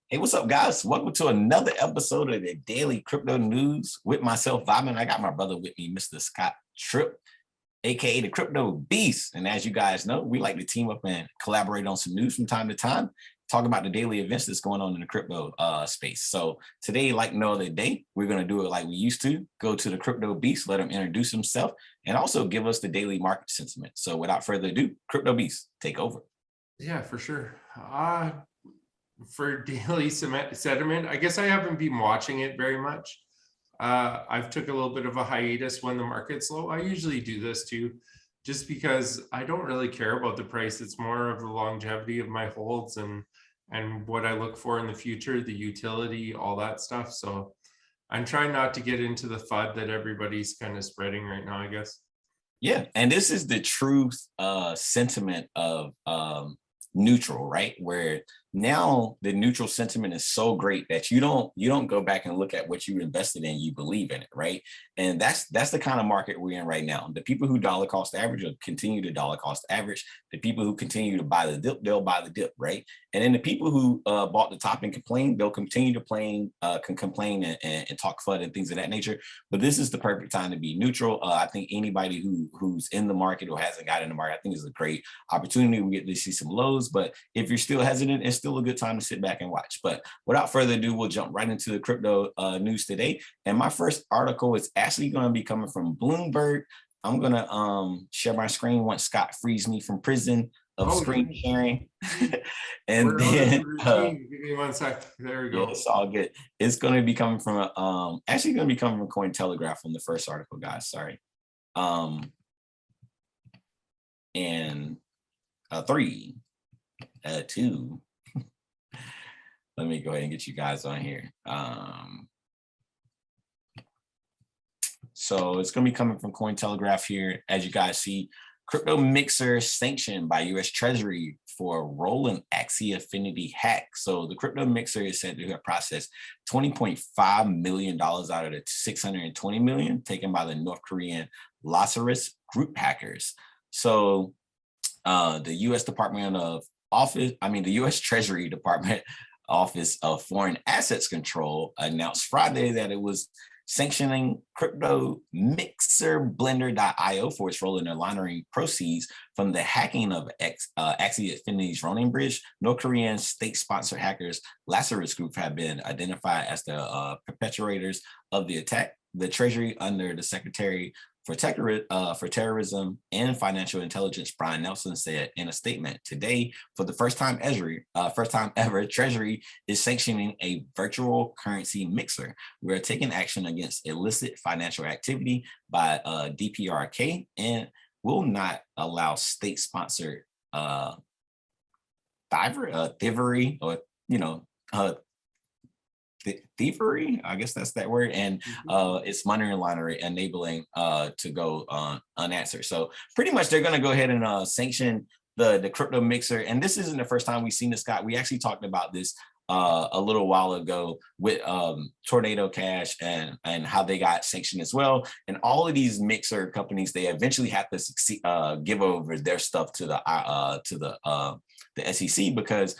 Hey, what's up, guys? Welcome to another episode of the Daily Crypto News with myself, Vibin. I got my brother with me, Mr. Scott Tripp, aka the Crypto Beast. And as you guys know, we like to team up and collaborate on some news from time to time, talk about the daily events that's going on in the crypto space. So today, like no other day, we're going to do it like we used to. Go to the Crypto Beast, let him introduce himself, and also give us the daily market sentiment. So without further ado, Crypto Beast, take over. Yeah, for sure. For daily sentiment, I guess I haven't been watching it very much. I've took a little bit of a hiatus when the market's low. I usually do this too, just because I don't really care about the price. It's more of the longevity of my holds and what I look for in the future, the utility, all that stuff. So I'm trying not to get into the FUD that everybody's kind of spreading right now, I guess. Yeah, and this is the true sentiment of neutral, right? Where now the neutral sentiment is so great that you don't go back and look at what you invested in, you believe in it, right? And that's the kind of market we're in right now. The people who dollar cost average will continue to dollar cost average. The people who continue to buy the dip, they'll buy the dip, right? And then the people who bought the top and complain, they'll continue to complain and talk FUD and things of that nature. But this is the perfect time to be neutral. I think anybody who's in the market or hasn't got in the market, I think is a great opportunity. We get to see some lows, but if you're still hesitant, it's still a good time to sit back and watch. But without further ado, we'll jump right into the crypto news today. And my first article is actually going to be coming from Bloomberg. I'm going to share my screen once Scott frees me from prison of screen sharing. And then give me 1 sec. There we go. Yeah, it's all good. It's going to be coming from actually going to be coming from Cointelegraph on the first article, guys. Sorry. And 3, 2. Let me go ahead and get you guys on here. So it's going to be coming from Cointelegraph here. As you guys see, crypto mixer sanctioned by U.S. Treasury for rolling Axie Affinity hack. So the crypto mixer is said to have processed $20.5 million out of the $620 million taken by the North Korean Lazarus group hackers. So the U.S. the U.S. Treasury Department Office of Foreign Assets Control announced Friday that it was sanctioning crypto mixer blender.io for its role in the laundering proceeds from the hacking of Axie Affinity's Ronin Bridge. North Korean state-sponsored hackers Lazarus Group have been identified as the perpetrators of the attack. The Treasury, under the Secretary for Terrorism and Financial Intelligence, Brian Nelson, said in a statement today, for the first time ever, Treasury is sanctioning a virtual currency mixer. We're taking action against illicit financial activity by DPRK and will not allow state-sponsored thievery or thievery, I guess that's that word, and it's money laundering enabling to go unanswered. So pretty much they're going to go ahead and sanction the crypto mixer. And this isn't the first time we've seen this, Scott. We actually talked about this a little while ago with Tornado Cash and how they got sanctioned as well. And all of these mixer companies, they eventually have to give over their stuff to the SEC, because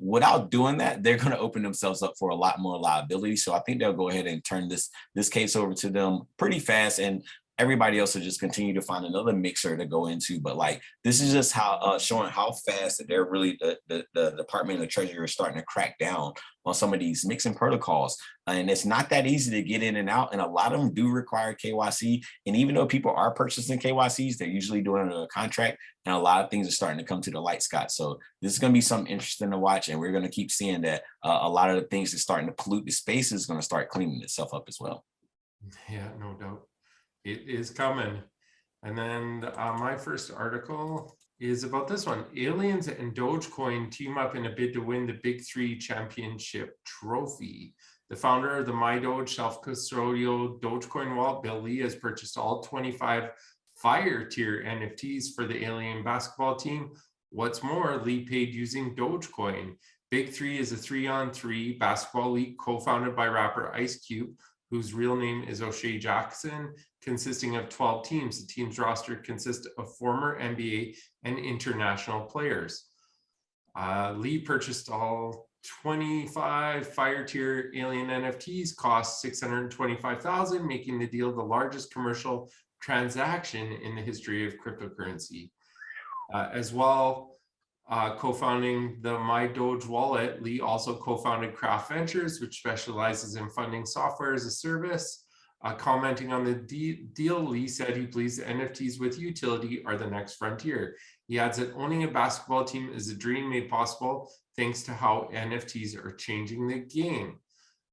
without doing that, they're going to open themselves up for a lot more liability. So I think they'll go ahead and turn this case over to them pretty fast, and everybody else will just continue to find another mixer to go into. But like, this is just how showing how fast that they're really the Department of Treasury is starting to crack down on some of these mixing protocols. And it's not that easy to get in and out, and a lot of them do require KYC. And even though people are purchasing KYCs, they're usually doing a contract, and a lot of things are starting to come to the light, Scott. So this is going to be something interesting to watch, and we're going to keep seeing that a lot of the things that's starting to pollute the space is going to start cleaning itself up as well. Yeah, no doubt. It is coming. And then my first article is about this one. Aliens and Dogecoin team up in a bid to win the Big Three Championship Trophy. The founder of the MyDoge self-custodial Dogecoin wallet, Bill Lee, has purchased all 25 Fire tier NFTs for the Alien basketball team. What's more, Lee paid using Dogecoin. Big Three is a 3-on-3 basketball league co-founded by rapper Ice Cube, whose real name is O'Shea Jackson, consisting of 12 teams. The team's roster consists of former NBA and international players. Lee purchased all 25 fire tier alien NFTs cost $625,000, making the deal the largest commercial transaction in the history of cryptocurrency. As well, co-founding the My Doge wallet, Lee also co-founded Craft Ventures, which specializes in funding software as a service. Commenting on the deal, Lee said he believes NFTs with utility are the next frontier. He adds that owning a basketball team is a dream made possible thanks to how NFTs are changing the game.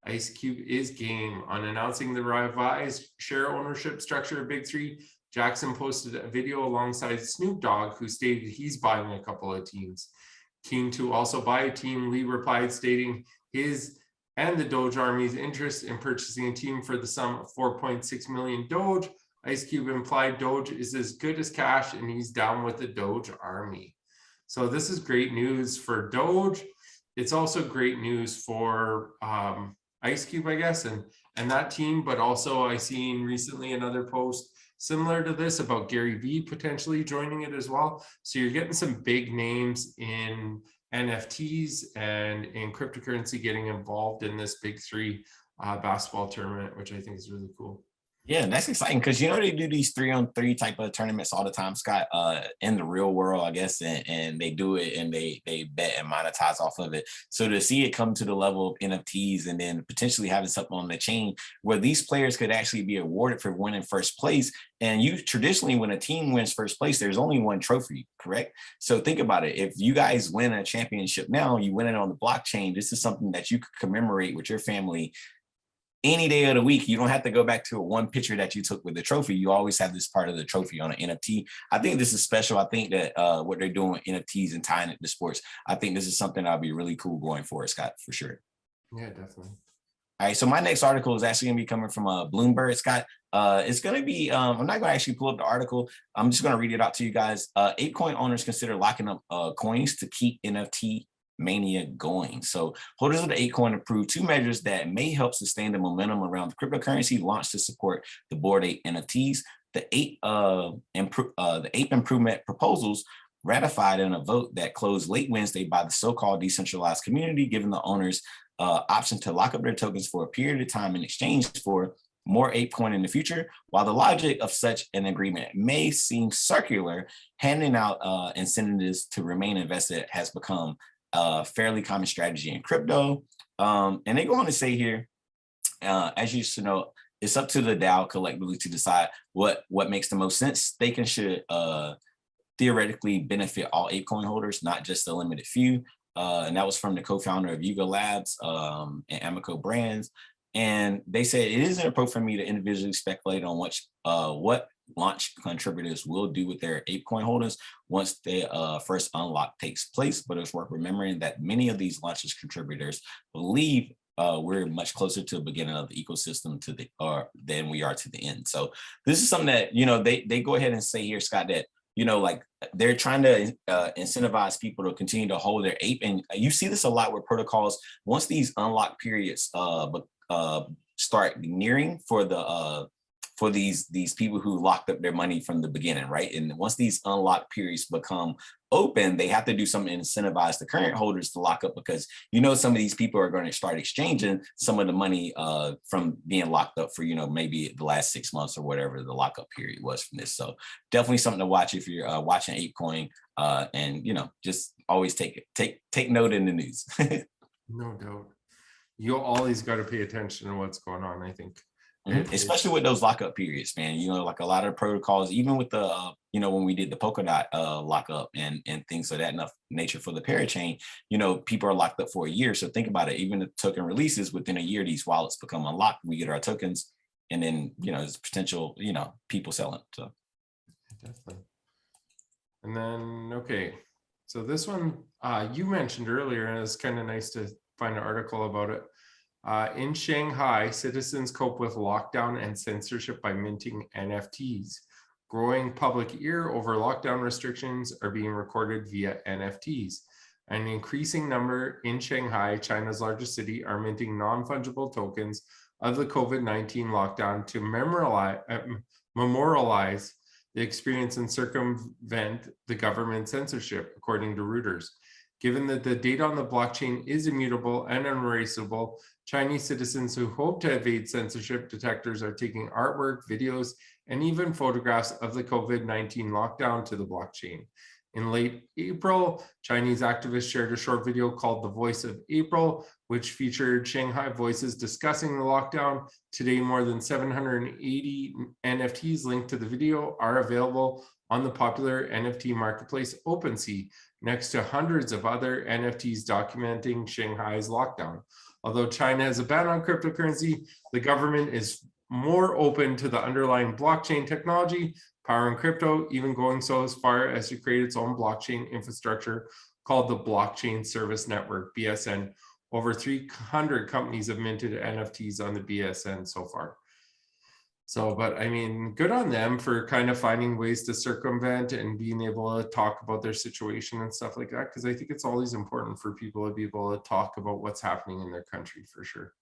Ice Cube is game. On announcing the revised share ownership structure of Big3, Jackson posted a video alongside Snoop Dogg, who stated he's buying a couple of teams. Keen to also buy a team, Lee replied, stating his and the Doge Army's interest in purchasing a team for the sum of 4.6 million Doge. Ice Cube implied Doge is as good as cash and he's down with the Doge Army. So this is great news for Doge. It's also great news for Ice Cube, I guess, and that team, but also I seen recently another post similar to this about Gary Vee potentially joining it as well. So you're getting some big names in NFTs and in cryptocurrency getting involved in this Big3 basketball tournament, which I think is really cool. Yeah, that's exciting because they do these 3-on-3 type of tournaments all the time, Scott, in the real world, I guess, and they do it and they bet and monetize off of it. So to see it come to the level of NFTs and then potentially having something on the chain where these players could actually be awarded for winning first place. And you traditionally, when a team wins first place, there's only one trophy, correct? So think about it. If you guys win a championship now, you win it on the blockchain. This is something that you could commemorate with your family any day of the week. You don't have to go back to one picture that you took with the trophy. You always have this part of the trophy on an NFT. I think this is special. I think that what they're doing with NFTs and tying it to sports, I think this is something that'll be really cool going forward, Scott, for sure. Yeah, definitely. All right, so my next article is actually going to be coming from Bloomberg, Scott. It's going to be, I'm not going to actually pull up the article. I'm just going to read it out to you guys. Apecoin owners consider locking up coins to keep NFT mania going. So holders of the Apecoin approved 2 measures that may help sustain the momentum around the cryptocurrency launched to support the Bored Ape NFTs. The Ape improvement proposals ratified in a vote that closed late Wednesday by the so-called decentralized community, giving the owners option to lock up their tokens for a period of time in exchange for more Apecoin in the future. While the logic of such an agreement may seem circular, handing out incentives to remain invested has become a fairly common strategy in crypto. And they go on to say here, as you should know, it's up to the DAO collectively to decide what makes the most sense. They should theoretically benefit all Apecoin holders, not just a limited few. And that was from the co-founder of Yuga Labs and Ameco Brands. And they said it isn't appropriate for me to individually speculate on what launch contributors will do with their Apecoin holders once the first unlock takes place. But it's worth remembering that many of these launches contributors believe we're much closer to the beginning of the ecosystem than we are to the end. So this is something that, they go ahead and say here, Scott, that like they're trying to incentivize people to continue to hold their ape. And you see this a lot with protocols. Once these unlock periods start nearing for these people who locked up their money from the beginning, right? And once these unlock periods become open, they have to do something to incentivize the current holders to lock up, because some of these people are going to start exchanging some of the money from being locked up for maybe the last 6 months or whatever the lockup period was from this. So definitely something to watch if you're watching Apecoin, and just always take note in the news. No doubt. You always got to pay attention to what's going on, I think. Especially with those lockup periods, man. Like a lot of protocols, even with the when we did the Polkadot lockup and things of that nature for the parachain, people are locked up for a year. So think about it. Even the token releases within a year, these wallets become unlocked. We get our tokens, and then there's potential people selling. So definitely. And then so this one you mentioned earlier, and it's kind of nice to find an article about it. In Shanghai, citizens cope with lockdown and censorship by minting NFTs. Growing public ear over lockdown restrictions are being recorded via NFTs. An increasing number in Shanghai, China's largest city, are minting non-fungible tokens of the COVID-19 lockdown to memorialize the experience and circumvent the government censorship, according to Reuters. Given that the data on the blockchain is immutable and unerasable, Chinese citizens who hope to evade censorship detectors are taking artwork, videos, and even photographs of the COVID-19 lockdown to the blockchain. In late April, Chinese activists shared a short video called The Voice of April, which featured Shanghai voices discussing the lockdown. Today, more than 780 NFTs linked to the video are available on the popular NFT marketplace OpenSea, next to hundreds of other NFTs documenting Shanghai's lockdown. Although China has a ban on cryptocurrency, the government is more open to the underlying blockchain technology powering crypto, even going so as far as to create its own blockchain infrastructure called the Blockchain Service Network, BSN. Over 300 companies have minted NFTs on the BSN so far. So, but I mean, good on them for kind of finding ways to circumvent and being able to talk about their situation and stuff like that, because I think it's always important for people to be able to talk about what's happening in their country for sure.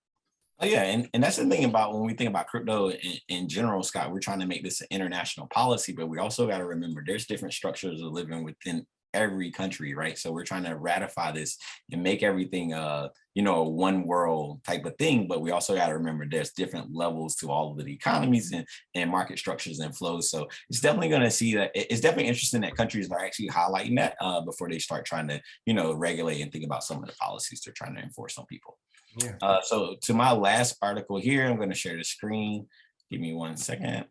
Oh, yeah, and that's the thing about when we think about crypto in general, Scott, we're trying to make this an international policy, but we also got to remember there's different structures of living within every country, right? So we're trying to ratify this and make everything a one world type of thing, but we also got to remember there's different levels to all of the economies and market structures and flows. So it's definitely going to see that. It's definitely interesting that countries are actually highlighting that before they start trying to regulate and think about some of the policies they're trying to enforce on people. Yeah. So to my last article here, I'm going to share the screen. Give me 1 second.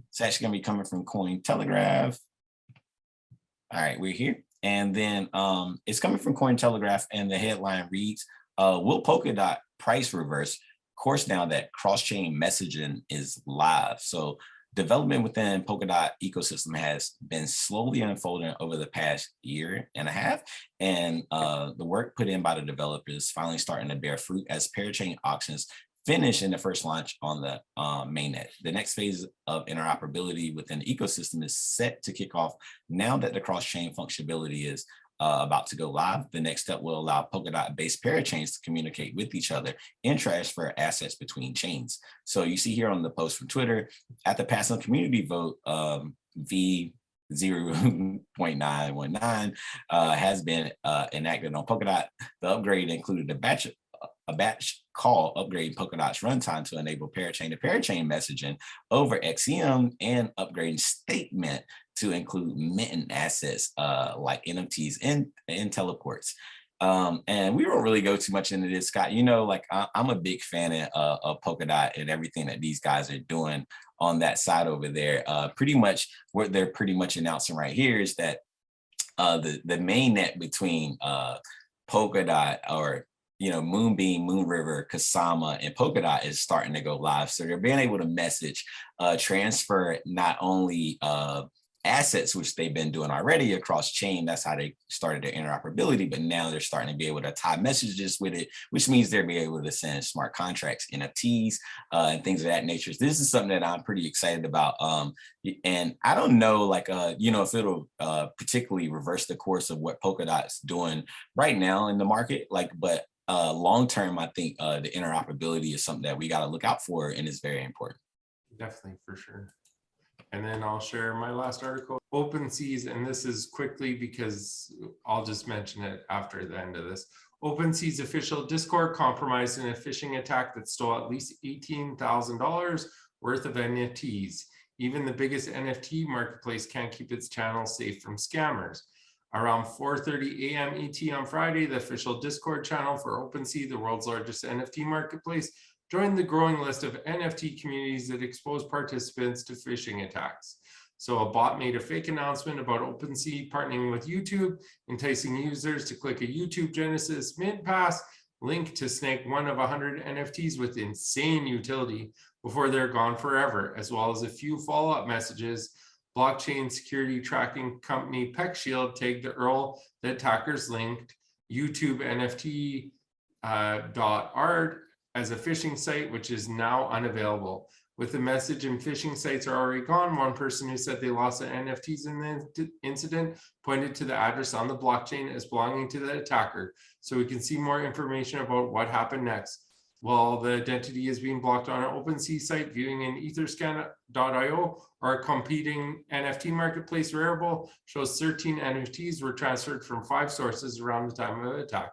It's actually going to be coming from Cointelegraph. All right, we're here. And then it's coming from Cointelegraph, and the headline reads, will Polkadot price reverse course now that cross-chain messaging is live? So development within Polkadot ecosystem has been slowly unfolding over the past year and a half, and the work put in by the developers finally starting to bear fruit as parachain auctions finish in the first launch on the mainnet. The next phase of interoperability within the ecosystem is set to kick off now that the cross-chain functionality is about to go live. The next step will allow Polkadot-based parachains to communicate with each other and transfer assets between chains. So you see here on the post from Twitter, at the passive community vote, V0.919 has been enacted on Polkadot. The upgrade included a batch call upgrading Polkadot's runtime to enable parachain-to-parachain messaging over XCM and upgrading statement to include minting assets like NFTs and teleports. And we won't really go too much into this, Scott. I'm a big fan of Polkadot and everything that these guys are doing on that side over there. Pretty much what they're pretty much announcing right here is that the mainnet between Polkadot or Moonbeam, Moonriver, Kasama, and Polkadot is starting to go live. So they're being able to message, transfer not only assets, which they've been doing already across chain. That's how they started their interoperability. But now they're starting to be able to tie messages with it, which means they'll be able to send smart contracts, NFTs, and things of that nature. This is something that I'm pretty excited about. And I don't know, if it'll particularly reverse the course of what Polkadot's doing right now in the market, but long term, I think the interoperability is something that we got to look out for, and it's very important. Definitely, for sure. And then I'll share my last article, OpenSea's, and this is quickly because I'll just mention it after the end of this. OpenSea's official Discord compromised in a phishing attack that stole at least $18,000 worth of NFTs. Even the biggest NFT marketplace can't keep its channel safe from scammers. Around 4:30 a.m. ET on Friday, the official Discord channel for OpenSea, the world's largest NFT marketplace, joined the growing list of NFT communities that expose participants to phishing attacks. So a bot made a fake announcement about OpenSea partnering with YouTube, enticing users to click a YouTube Genesis Mint Pass link to snag one of 100 NFTs with insane utility before they're gone forever, as well as a few follow-up messages. Blockchain security tracking company PeckShield tagged the URL that attackers linked YouTube NFT .art as a phishing site, which is now unavailable. With the message and phishing sites are already gone, one person who said they lost the NFTs in the incident pointed to the address on the blockchain as belonging to the attacker. So we can see more information about what happened next. Well, the identity is being blocked on an OpenSea site, viewing an etherscan.io, or a competing NFT marketplace. Rarible shows 13 NFTs were transferred from 5 sources around the time of the attack.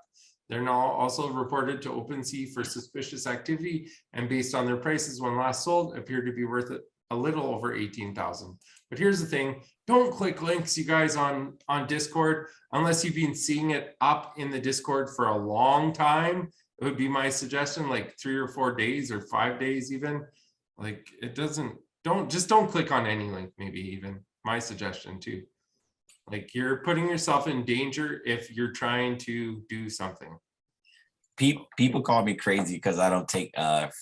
They're now also reported to OpenSea for suspicious activity, and based on their prices when last sold, appear to be worth a little over 18,000. But here's the thing, don't click links, you guys, on Discord, unless you've been seeing it up in the Discord for a long time. It would be my suggestion, like 3 or 4 days or 5 days even. Like, it doesn't, don't click on any link, maybe even my suggestion too. Like, you're putting yourself in danger if you're trying to do something. People call me crazy because I don't take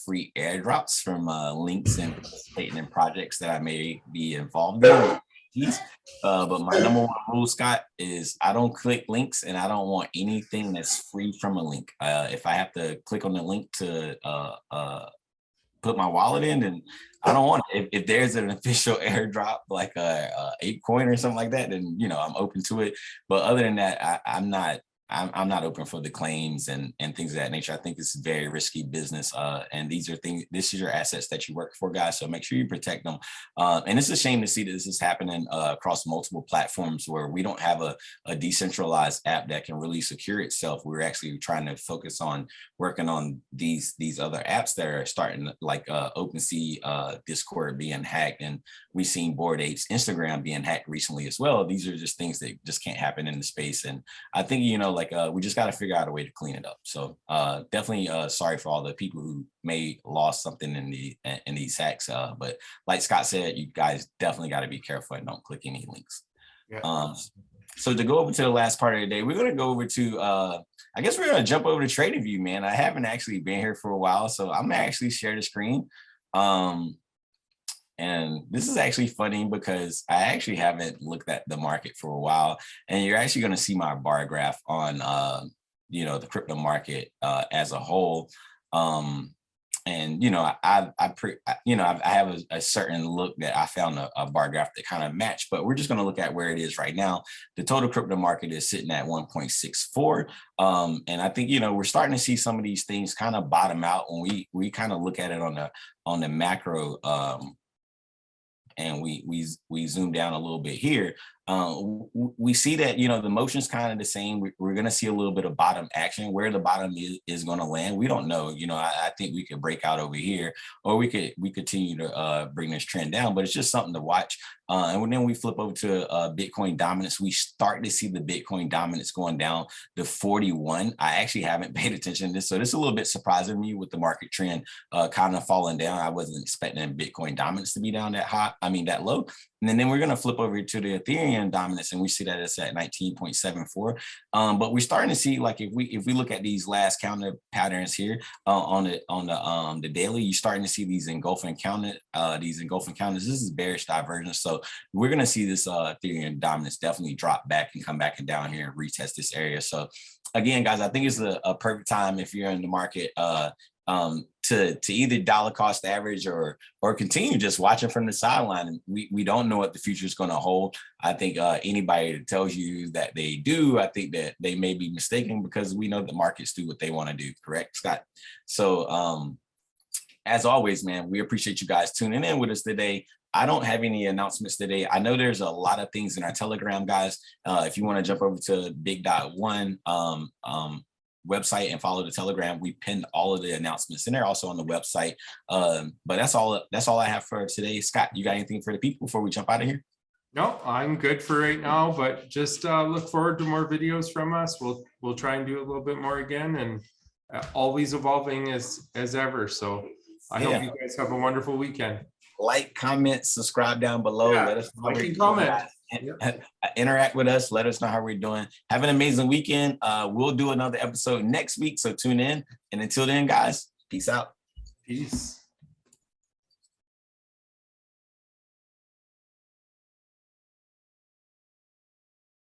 free airdrops from links and participating in projects that I may be involved in. But my number one rule, Scott, is I don't click links, and I don't want anything that's free from a link. If I have to click on the link to put my wallet in, and I don't want it. If there's an official airdrop like a Apecoin or something like that, then I'm open to it. But other than that, I'm not open for the claims and things of that nature. I think it's very risky business. And these are things, this is your assets that you work for, guys. So make sure you protect them. And it's a shame to see that this is happening across multiple platforms where we don't have a decentralized app that can really secure itself. We're actually trying to focus on working on these other apps that are starting, like OpenSea, Discord being hacked, and we've seen Bored Apes Instagram being hacked recently as well. These are just things that just can't happen in the space. And I think, we just got to figure out a way to clean it up. So definitely sorry for all the people who may lost something in these hacks. But like Scott said, you guys definitely got to be careful and don't click any links. Yeah. So to go over to the last part of the day, we're going to go over to, I guess we're going to jump over to TradingView, man. I haven't actually been here for a while, so I'm going to actually share the screen. And this is actually funny because I actually haven't looked at the market for a while, and you're actually going to see my bar graph on, the crypto market as a whole. And I have a certain look that I found a bar graph that kind of match, but we're just going to look at where it is right now. The total crypto market is sitting at 1.64. And I think, we're starting to see some of these things kind of bottom out when we kind of look at it on the macro. And we zoom down a little bit here. We see that, the motion's kind of the same. We're going to see a little bit of bottom action. Where the bottom is going to land, we don't know. I think we could break out over here, or we continue to bring this trend down, but it's just something to watch. And then we flip over to Bitcoin dominance. We start to see the Bitcoin dominance going down to 41. I actually haven't paid attention to this, so this is a little bit surprising me with the market trend kind of falling down. I wasn't expecting Bitcoin dominance to be down that low. And then we're going to flip over to the Ethereum dominance, and we see that it's at 19.74. But we're starting to see, like, if we look at these last counter patterns here on the daily, you're starting to see these engulfing counters. This is bearish divergence. So we're going to see this Ethereum dominance definitely drop back and come back and down here and retest this area. So again, guys, I think it's a perfect time if you're in the market to either dollar cost average or continue just watching from the sideline. And we don't know what the future is going to hold. I think anybody that tells you that they do, I think that they may be mistaken, because we know the markets do what they want to do. Correct, Scott? So as always, man, we appreciate you guys tuning in with us today. I don't have any announcements today. I know there's a lot of things in our Telegram, guys. If you want to jump over to BigONE website and follow the Telegram, we pinned all of the announcements in there, also on the website. But that's all I have for today. Scott, you got anything for the people before we jump out of here? No, I'm good for right now, but just look forward to more videos from us. We'll try and do a little bit more again, and always evolving as ever. So I hope you guys have a wonderful weekend. Like, comment, subscribe down below. Let us know. Comment. Interact with us. Let us know how we're doing. Have an amazing weekend. We'll do another episode next week, so tune in. And until then, guys, peace out. Peace.